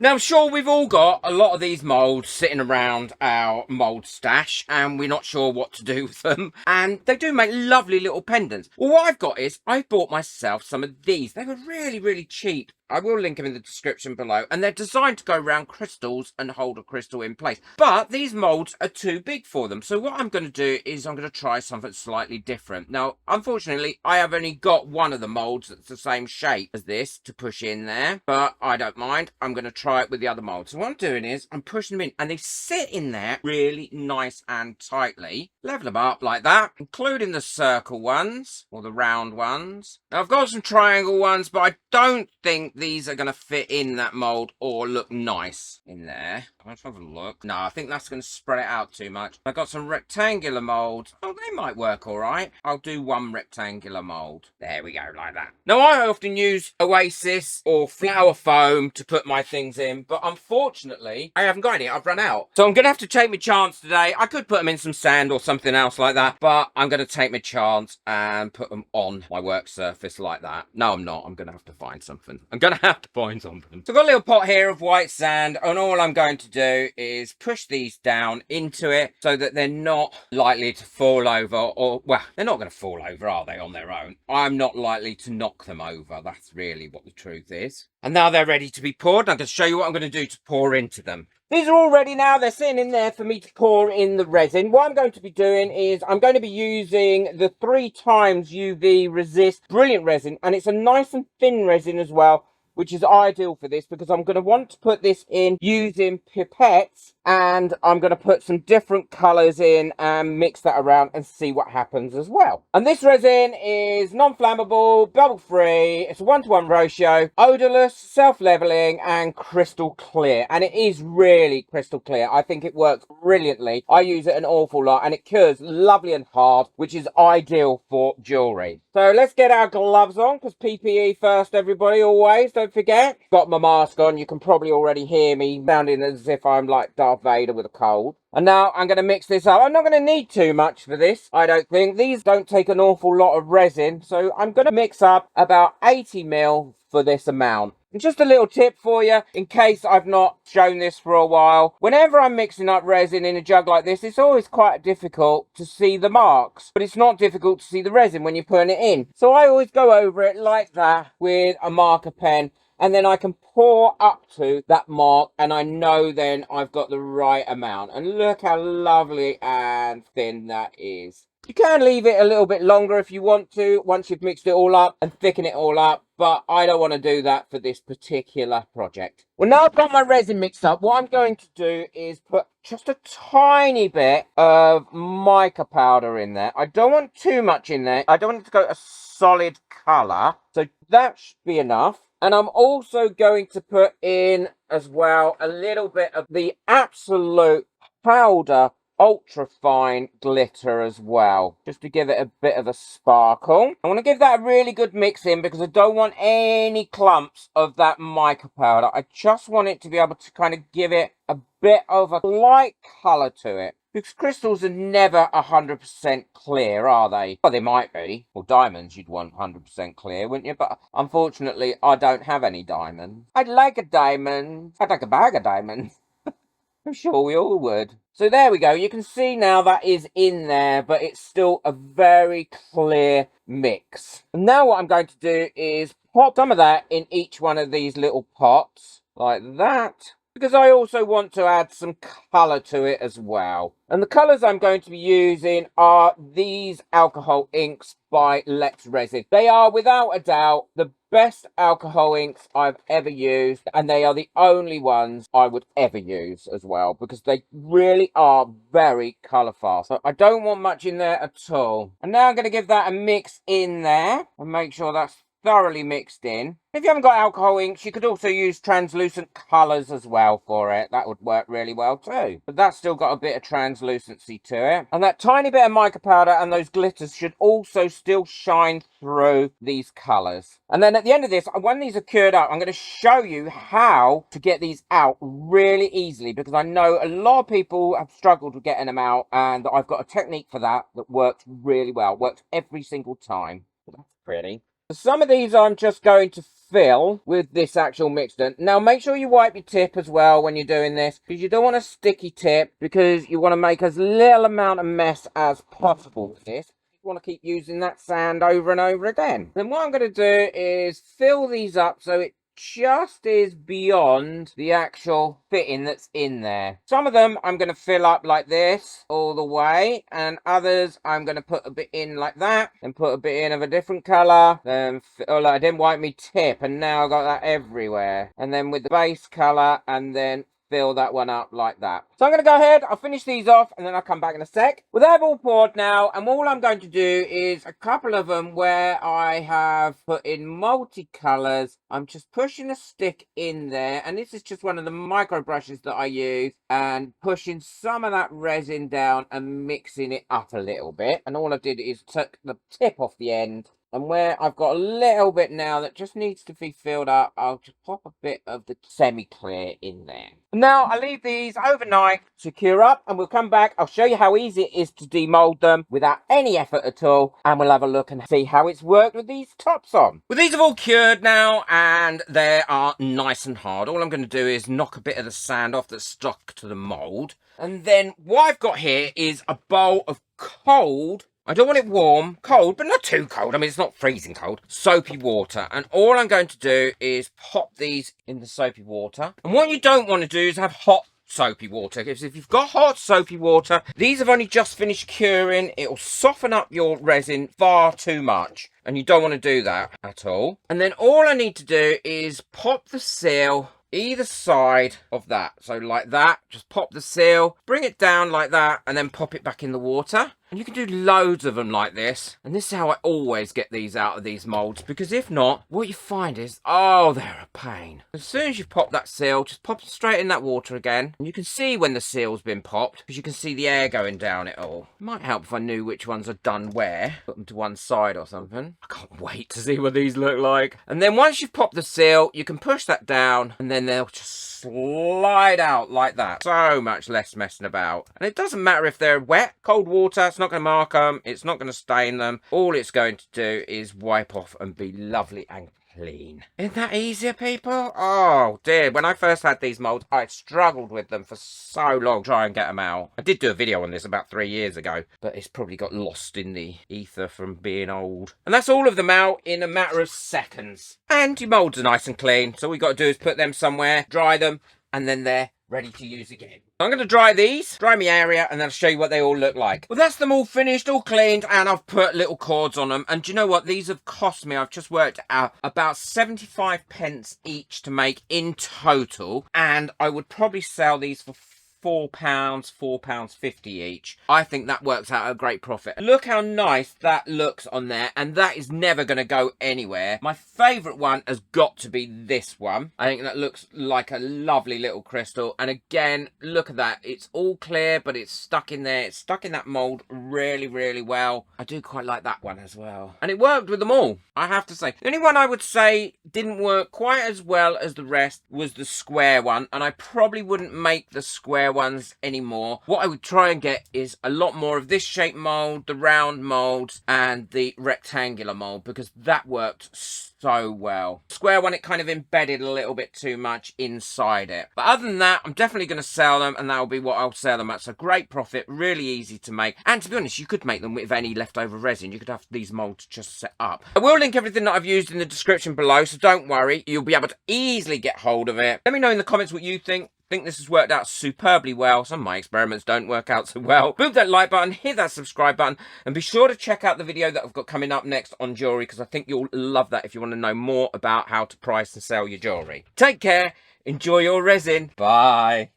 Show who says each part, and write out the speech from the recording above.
Speaker 1: Now, I'm sure we've all got a lot of these moulds sitting around our mould stash and we're not sure what to do with them. And they do make lovely little pendants. Well, what I've got is I bought myself some of these. They were really, really cheap. I will link them in the description below. And they're designed to go around crystals and hold a crystal in place. But these moulds are too big for them. So what I'm going to do is I'm going to try something slightly different. Now, unfortunately, I have only got one of the moulds that's the same shape as this to push in there. But I don't mind. I'm going to try it with the other moulds. So what I'm doing is I'm pushing them in. And they sit in there really nice and tightly. Level them up like that. Including the circle ones. Or the round ones. Now, I've got some triangle ones. But I don't think these are going to fit in that mould or look nice in there. Let's have a look. No, I think that's going to spread it out too much. I've got some rectangular moulds. Oh, they might work all right. I'll do one rectangular mould. There we go, like that. Now, I often use Oasis or flour foam to put my things in, but unfortunately, I haven't got any. I've run out. So I'm going to have to take my chance today. I could put them in some sand or something else like that, but I'm going to take my chance and put them on my work surface like that. No, I'm not. I'm going to have to find something. I'm going to have to find something. So I've got a little pot here of white sand, and all I'm going to do is push these down into it so that they're not likely to fall over, or, well, they're not going to fall over, are they, on their own? I'm not likely to knock them over. That's really what the truth is. And now they're ready to be poured. I'm going to show you what I'm going to do to pour into them. These are all ready now. They're sitting in there for me to pour in the resin. What I'm going to be doing is I'm going to be using the 3 times UV resist brilliant resin, and it's a nice and thin resin as well, which is ideal for this because I'm going to want to put this in using pipettes, and I'm going to put some different colours in and mix that around and see what happens as well. And this resin is non-flammable, bubble-free, it's a 1-to-1 ratio, odourless, self-levelling and crystal clear. And it is really crystal clear. I think it works brilliantly. I use it an awful lot and it cures lovely and hard, which is ideal for jewellery. So let's get our gloves on, because PPE first, everybody, always, don't forget. Got my mask on. You can probably already hear me sounding as if I'm like Darth Vader with a cold. And now I'm going to mix this up. I'm not going to need too much for this, I don't think. These don't take an awful lot of resin, so I'm going to mix up about 80 ml for this amount. And just a little tip for you, in case I've not shown this for a while. Whenever I'm mixing up resin in a jug like this, it's always quite difficult to see the marks. But it's not difficult to see the resin when you're putting it in. So I always go over it like that with a marker pen. And then I can pour up to that mark, and I know then I've got the right amount. And look how lovely and thin that is. You can leave it a little bit longer if you want to, once you've mixed it all up and thicken it all up. But I don't want to do that for this particular project. Well, now I've got my resin mixed up, what I'm going to do is put just a tiny bit of mica powder in there. I don't want too much in there. I don't want it to go a solid colour. So that should be enough. And I'm also going to put in as well a little bit of the absolute powder ultra fine glitter as well, just to give it a bit of a sparkle. I want to give that a really good mix in because I don't want any clumps of that mica powder. I just want it to be able to kind of give it a bit of a light colour to it. Because crystals are never 100% clear, are they? Well, they might be. Well, diamonds you'd want 100% clear, wouldn't you? But unfortunately, I don't have any diamonds. I'd like a diamond. I'd like a bag of diamonds. I'm sure we all would. So there we go. You can see now that is in there, but it's still a very clear mix. And now what I'm going to do is pop some of that in each one of these little pots, like that. Because I also want to add some colour to it as well. And the colours I'm going to be using are these alcohol inks by Lex Resin. They are, without a doubt, the best alcohol inks I've ever used. And they are the only ones I would ever use as well. Because they really are very colour fast. So I don't want much in there at all. And now I'm going to give that a mix in there. And make sure that's thoroughly mixed in. If you haven't got alcohol inks, you could also use translucent colours as well for it. That would work really well too. But that's still got a bit of translucency to it. And that tiny bit of mica powder and those glitters should also still shine through these colours. And then at the end of this, when these are cured up, I'm going to show you how to get these out really easily. Because I know a lot of people have struggled with getting them out. And I've got a technique for that that works really well. Works every single time. So that's pretty. Some of these I'm just going to fill with this actual mixture. Now make sure you wipe your tip as well when you're doing this, because you don't want a sticky tip, because you want to make as little amount of mess as possible with this. You want to keep using that sand over and over again. Then what I'm going to do is fill these up so it just is beyond the actual fitting that's in there. Some of them I'm going to fill up like this all the way, and others I'm going to put a bit in like that and put a bit in of a different color. Then I didn't wipe my tip and now I got that everywhere. And then with the base color, and then fill that one up like that. So I'm going to go ahead, I'll finish these off, and then I'll come back in a sec. Well, they've all poured now, and all I'm going to do is a couple of them where I have put in multicolours. I'm just pushing a stick in there, and this is just one of the micro brushes that I use, and pushing some of that resin down and mixing it up a little bit. And all I did is took the tip off the end, and where I've got a little bit now that just needs to be filled up, I'll just pop a bit of the semi-clear in there. Now, I leave these overnight to cure up, and we'll come back. I'll show you how easy it is to demold them without any effort at all, and we'll have a look and see how it's worked with these tops on. Well, these have all cured now, and they are nice and hard. All I'm going to do is knock a bit of the sand off that's stuck to the mould. And then what I've got here is a bowl of cold, I don't want it warm, cold, but not too cold. I mean, it's not freezing cold. Soapy water. And all I'm going to do is pop these in the soapy water. And what you don't want to do is have hot soapy water. Because if you've got hot soapy water, these have only just finished curing. It'll soften up your resin far too much. And you don't want to do that at all. And then all I need to do is pop the seal either side of that. So like that, just pop the seal, bring it down like that, and then pop it back in the water. And you can do loads of them like this. And this is how I always get these out of these moulds, because if not, what you find is, oh, they're a pain. As soon as you pop that seal, just pop it straight in that water again. And you can see when the seal's been popped, because you can see the air going down it all. It might help if I knew which ones are done where. Put them to one side or something. I can't wait to see what these look like. And then once you've popped the seal, you can push that down, and then they'll just slide out like that. So much less messing about. And it doesn't matter if they're wet, cold water, it's not going to mark them, it's not going to stain them. All it's going to do is wipe off and be lovely and clean. Isn't that easier, people? Oh dear, when I first had these moulds, I struggled with them for so long to try and get them out. I did do a video on this about 3 years ago, but it's probably got lost in the ether from being old. And that's all of them out in a matter of seconds. And your moulds are nice and clean, so all you got to do is put them somewhere, dry them, and then they're ready to use again. I'm going to dry these, dry my area, and then I'll show you what they all look like. Well, that's them all finished, all cleaned, and I've put little cords on them. And do you know what? These have cost me, I've just worked out, about 75 pence each to make in total. And I would probably sell these for £4.50 each. I think that works out a great profit. Look how nice that looks on there, and that is never going to go anywhere. My favourite one has got to be this one. I think that looks like a lovely little crystal, and again, look at that. It's all clear, but it's stuck in there. It's stuck in that mould really, really well. I do quite like that one as well. And it worked with them all, I have to say. The only one I would say didn't work quite as well as the rest was the square one, and I probably wouldn't make the square ones anymore. What I would try and get is a lot more of this shape mould, the round moulds, and the rectangular mould, because that worked so well. Square one, it kind of embedded a little bit too much inside it. But other than that, I'm definitely going to sell them, and that'll be what I'll sell them at. So great profit, really easy to make. And to be honest, you could make them with any leftover resin. You could have these moulds just set up. I will link everything that I've used in the description below, so don't worry. You'll be able to easily get hold of it. Let me know in the comments what you think. I think this has worked out superbly well. Some of my experiments don't work out so well. Boot that like button, hit that subscribe button, and be sure to check out the video that I've got coming up next on jewellery, because I think you'll love that if you want to know more about how to price and sell your jewellery. Take care, enjoy your resin, bye.